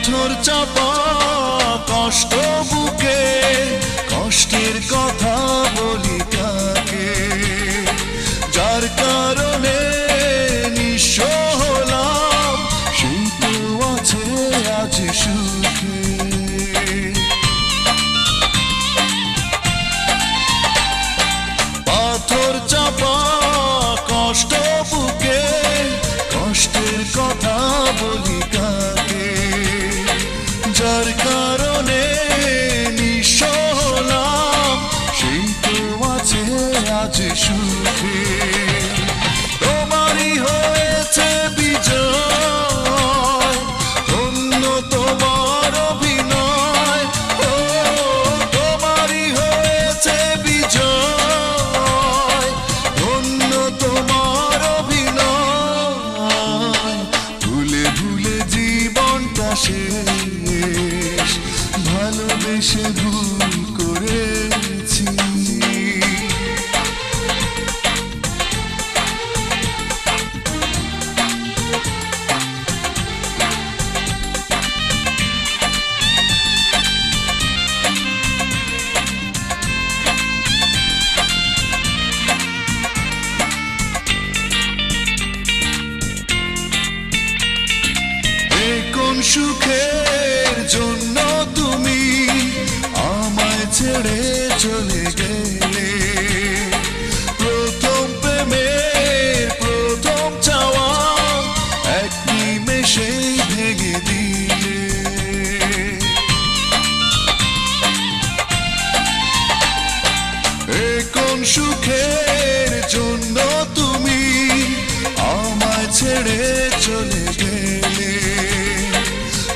পাথর চাপা কষ্ট বুকে, কষ্টের কথা বলি কাকে, যার কারণে নিঃস্ব হলাম, সেই তো আছে আজ সুখে। পাথর চাপা কষ্ট বুকে, কষ্টের কথা বলি কাকে, যার কারণে নিঃস্ব হলাম, সেই তো আছে আজ সুখে। তোমারই হয়েছে বিজয়, অন্য তোমার অভিনয়, ও তোমারই হয়েছে বিজয়, অন্য তোমার অভিনয়। ভুলে ভুলে জীবনটা শেষ, ভালোবেসে ভুল করেছি। কোন সুখের জন্য তুমি আমায় ছেড়ে চলে গেলে, প্রথম প্রেমের প্রথম চাওয়া এক নিমেষেই ভেঙে দিলে। কোন সুখের জন্য তুমি আমায় ছেড়ে চলে গেলে,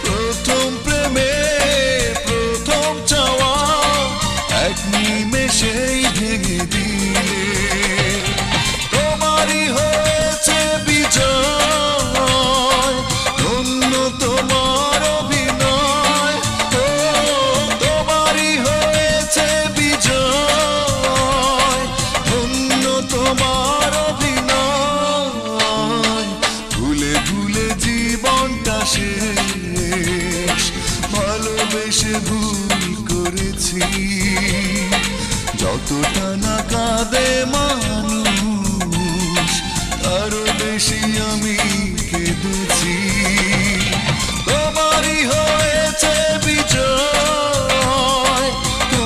প্রথম প্রেমের প্রথম চাওয়া এক নিমেষেই ভেঙে দিলে। তোমারই হয়েছে বিজয়, অন্য তোমার অভিনয়, ও তোমারই হয়েছে বিজয়, অন্য তোমার অভিনয়। ভুলে ভুলে জীবনটা শেষ, ভালোবেসে ভুল করেছি। যতটা না কাঁদে মানুষ, আরো বেশি আমি কেঁদেছি। তোমারই হয়েছে বিজয়,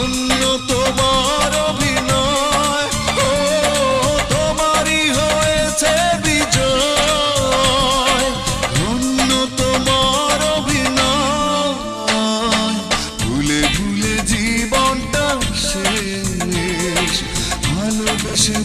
অন্য তোমার অভিনয়, ও তোমারই হয়েছে বিজয়, অন্য তোমার অভিনয়। ভুলে ভুলে জীবনটা শেষ, ভালোবেসে